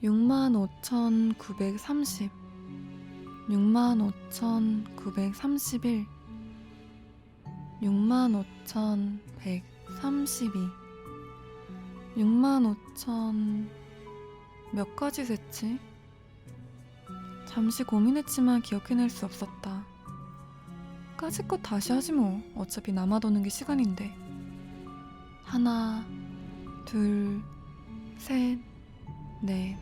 65,930, 65,931, 65,132, 65,000... 몇 가지 셌지? 잠시 고민했지만 기억해낼 수 없었다. 까짓것 다시 하지 뭐. 어차피 남아도는 게 시간인데. 하나, 둘, 셋, 넷,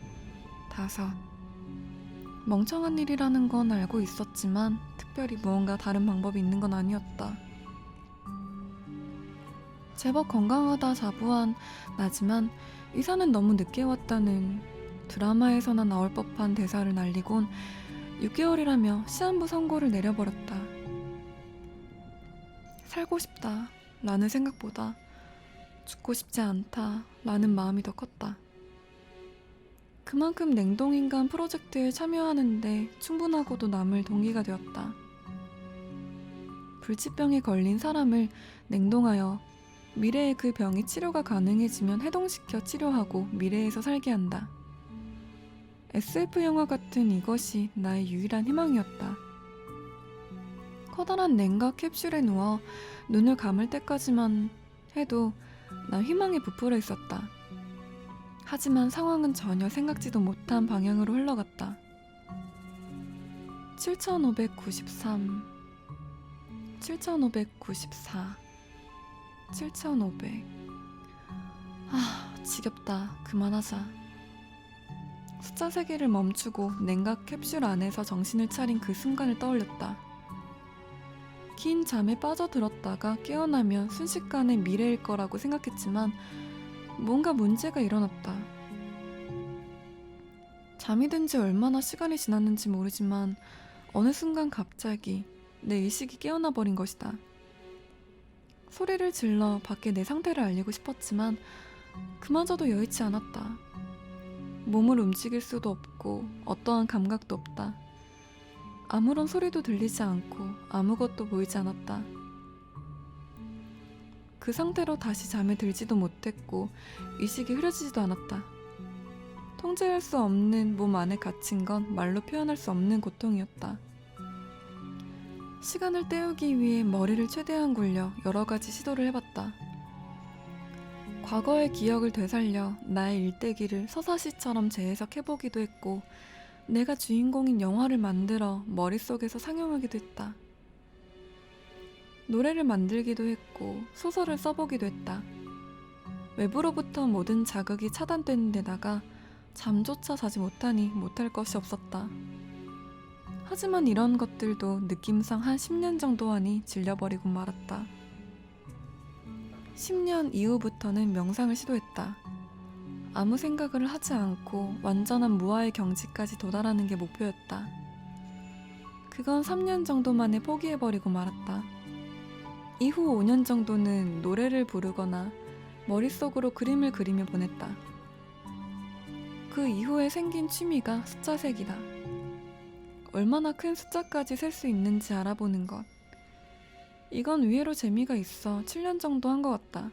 다섯. 멍청한 일이라는 건 알고 있었지만 특별히 무언가 다른 방법이 있는 건 아니었다. 제법 건강하다 자부한 나지만 의사는 너무 늦게 왔다는 드라마에서나 나올 법한 대사를 날리곤 6개월이라며 시한부 선고를 내려버렸다. 살고 싶다 라는 생각보다 죽고 싶지 않다 라는 마음이 더 컸다. 그만큼 냉동인간 프로젝트에 참여하는데 충분하고도 남을 동기가 되었다. 불치병에 걸린 사람을 냉동하여 미래에 그 병이 치료가 가능해지면 해동시켜 치료하고 미래에서 살게 한다. SF 영화 같은 이것이 나의 유일한 희망이었다. 커다란 냉각 캡슐에 누워 눈을 감을 때까지만 해도 난 희망에 부풀어 있었다. 하지만 상황은 전혀 생각지도 못한 방향으로 흘러갔다. 7593, 7594, 7500. 지겹다. 그만하자. 숫자 3개를 멈추고 냉각 캡슐 안에서 정신을 차린 그 순간을 떠올렸다. 긴 잠에 빠져들었다가 깨어나면 순식간에 미래일 거라고 생각했지만 뭔가 문제가 일어났다. 잠이 든 지 얼마나 시간이 지났는지 모르지만 어느 순간 갑자기 내 의식이 깨어나 버린 것이다. 소리를 질러 밖에 내 상태를 알리고 싶었지만 그마저도 여의치 않았다. 몸을 움직일 수도 없고 어떠한 감각도 없다. 아무런 소리도 들리지 않고 아무것도 보이지 않았다. 그 상태로 다시 잠에 들지도 못했고 의식이 흐려지지도 않았다. 통제할 수 없는 몸 안에 갇힌 건 말로 표현할 수 없는 고통이었다. 시간을 때우기 위해 머리를 최대한 굴려 여러 가지 시도를 해봤다. 과거의 기억을 되살려 나의 일대기를 서사시처럼 재해석해보기도 했고 내가 주인공인 영화를 만들어 머릿속에서 상영하기도 했다. 노래를 만들기도 했고 소설을 써보기도 했다. 외부로부터 모든 자극이 차단되는 데다가 잠조차 자지 못하니 못할 것이 없었다. 하지만 이런 것들도 느낌상 한 10년 정도 하니 질려버리고 말았다. 10년 이후부터는 명상을 시도했다. 아무 생각을 하지 않고 완전한 무아의 경지까지 도달하는 게 목표였다. 그건 3년 정도 만에 포기해버리고 말았다. 이후 5년 정도는 노래를 부르거나 머릿속으로 그림을 그리며 보냈다. 그 이후에 생긴 취미가 숫자 세기다. 얼마나 큰 숫자까지 셀 수 있는지 알아보는 것. 이건 의외로 재미가 있어 7년 정도 한 것 같다.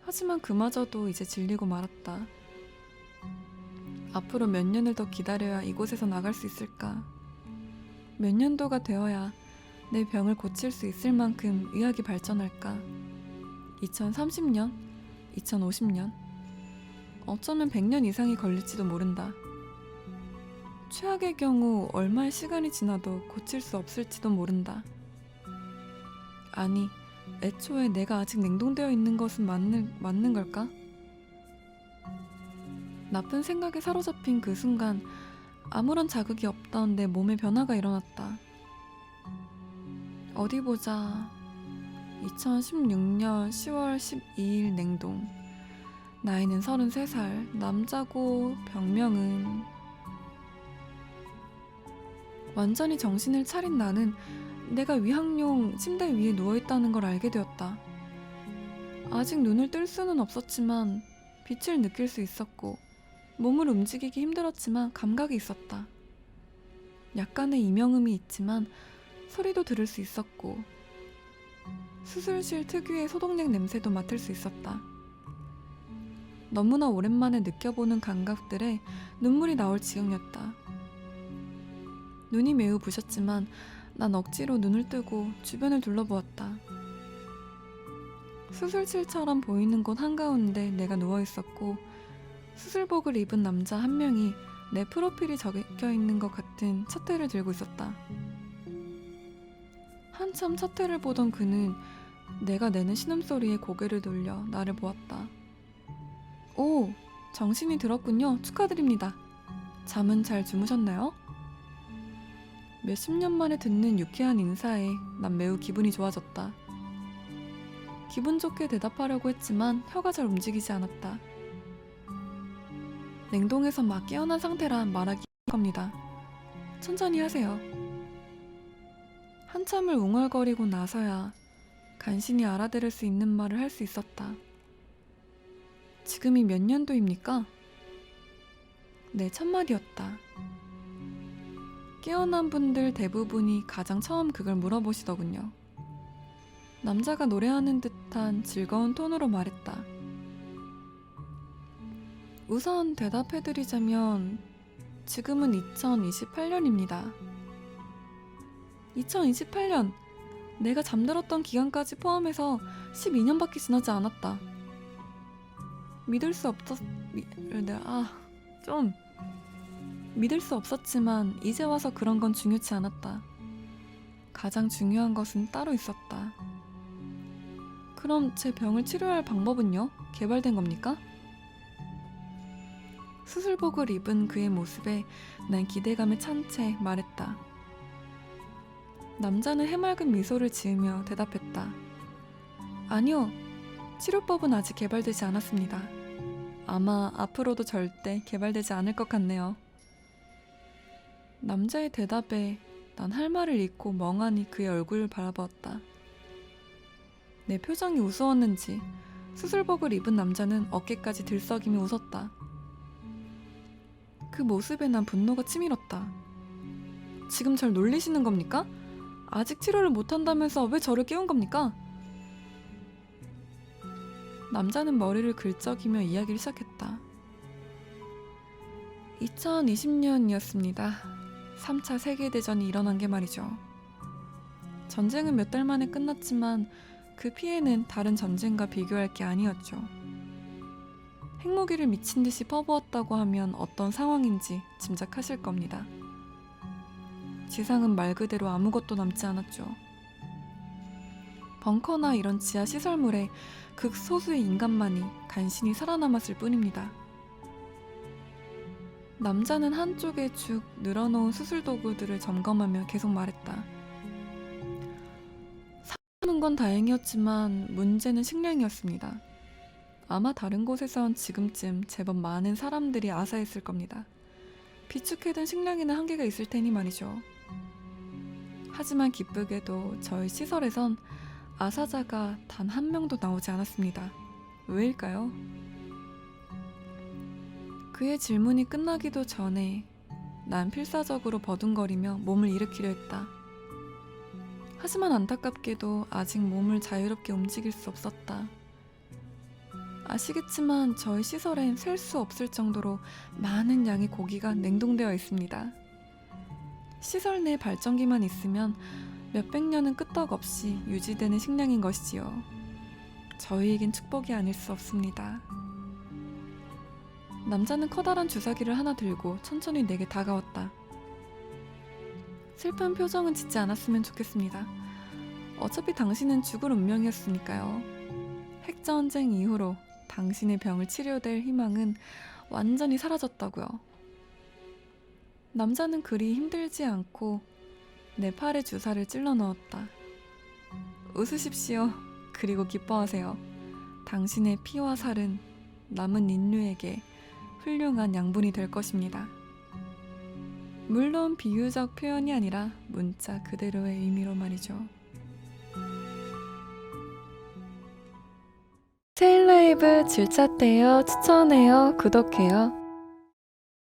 하지만 그마저도 이제 질리고 말았다. 앞으로 몇 년을 더 기다려야 이곳에서 나갈 수 있을까? 몇 년도가 되어야 내 병을 고칠 수 있을 만큼 의학이 발전할까? 2030년? 2050년? 어쩌면 100년 이상이 걸릴지도 모른다. 최악의 경우 얼마의 시간이 지나도 고칠 수 없을지도 모른다. 아니, 애초에 내가 아직 냉동되어 있는 것은 맞는 걸까? 나쁜 생각에 사로잡힌 그 순간 아무런 자극이 없던 내 몸에 변화가 일어났다. 어디 보자. 2016년 10월 12일 냉동. 나이는 33살, 남자고 병명은... 완전히 정신을 차린 나는 내가 위학용 침대 위에 누워있다는 걸 알게 되었다. 아직 눈을 뜰 수는 없었지만 빛을 느낄 수 있었고 몸을 움직이기 힘들었지만 감각이 있었다. 약간의 이명음이 있지만 소리도 들을 수 있었고 수술실 특유의 소독약 냄새도 맡을 수 있었다. 너무나 오랜만에 느껴보는 감각들에 눈물이 나올 지경이었다. 눈이 매우 부셨지만 난 억지로 눈을 뜨고 주변을 둘러보았다. 수술실처럼 보이는 곳 한가운데 내가 누워있었고 수술복을 입은 남자 한 명이 내 프로필이 적혀있는 것 같은 첩대를 들고 있었다. 한참 첩대를 보던 그는 내가 내는 신음소리에 고개를 돌려 나를 보았다. 오, 정신이 들었군요. 축하드립니다. 잠은 잘 주무셨나요? 몇십 년 만에 듣는 유쾌한 인사에 난 매우 기분이 좋아졌다. 기분 좋게 대답하려고 했지만 혀가 잘 움직이지 않았다. 냉동에서 막 깨어난 상태라 말하기 겁니다. 천천히 하세요. 한참을 웅얼거리고 나서야 간신히 알아들을 수 있는 말을 할 수 있었다. 지금이 몇 년도입니까? 네, 첫마디였다. 깨어난 분들 대부분이 가장 처음 그걸 물어보시더군요. 남자가 노래하는 듯한 즐거운 톤으로 말했다. 우선 대답해드리자면 지금은 2028년입니다. 2028년! 내가 잠들었던 기간까지 포함해서 12년밖에 지나지 않았다. 믿을 수 없었지만 이제 와서 그런 건 중요치 않았다. 가장 중요한 것은 따로 있었다. 그럼 제 병을 치료할 방법은요? 개발된 겁니까? 수술복을 입은 그의 모습에 난 기대감에 찬 채 말했다. 남자는 해맑은 미소를 지으며 대답했다. 아니요, 치료법은 아직 개발되지 않았습니다. 아마 앞으로도 절대 개발되지 않을 것 같네요. 남자의 대답에 난 할 말을 잃고 멍하니 그의 얼굴을 바라보았다. 내 표정이 우스웠는지 수술복을 입은 남자는 어깨까지 들썩이며 웃었다. 그 모습에 난 분노가 치밀었다. 지금 절 놀리시는 겁니까? 아직 치료를 못한다면서 왜 저를 깨운 겁니까? 남자는 머리를 긁적이며 이야기를 시작했다. 2020년이었습니다. 3차 세계대전이 일어난 게 말이죠. 전쟁은 몇 달 만에 끝났지만 그 피해는 다른 전쟁과 비교할 게 아니었죠. 핵무기를 미친 듯이 퍼부었다고 하면 어떤 상황인지 짐작하실 겁니다. 지상은 말 그대로 아무것도 남지 않았죠. 벙커나 이런 지하 시설물에 극소수의 인간만이 간신히 살아남았을 뿐입니다. 남자는 한쪽에 쭉 늘어놓은 수술 도구들을 점검하며 계속 말했다. 살아남은 건 다행이었지만 문제는 식량이었습니다. 아마 다른 곳에선 지금쯤 제법 많은 사람들이 아사했을 겁니다. 비축해둔 식량에는 한계가 있을 테니 말이죠. 하지만 기쁘게도 저희 시설에선 아사자가 단 한 명도 나오지 않았습니다. 왜일까요? 그의 질문이 끝나기도 전에 난 필사적으로 버둥거리며 몸을 일으키려 했다. 하지만 안타깝게도 아직 몸을 자유롭게 움직일 수 없었다. 아시겠지만 저희 시설엔 셀 수 없을 정도로 많은 양의 고기가 냉동되어 있습니다. 시설 내 발전기만 있으면 몇백 년은 끄떡없이 유지되는 식량인 것이지요. 저희에겐 축복이 아닐 수 없습니다. 남자는 커다란 주사기를 하나 들고 천천히 내게 다가왔다. 슬픈 표정은 짓지 않았으면 좋겠습니다. 어차피 당신은 죽을 운명이었으니까요. 핵전쟁 이후로 당신의 병을 치료될 희망은 완전히 사라졌다고요. 남자는 그리 힘들지 않고 내 팔에 주사를 찔러 넣었다. 웃으십시오. 그리고 기뻐하세요. 당신의 피와 살은 남은 인류에게 훌륭한 양분이 될 것입니다. 물론 비유적 표현이 아니라 문자 그대로의 의미로 말이죠. 세일라이브 질차대요. 추천해요. 구독해요.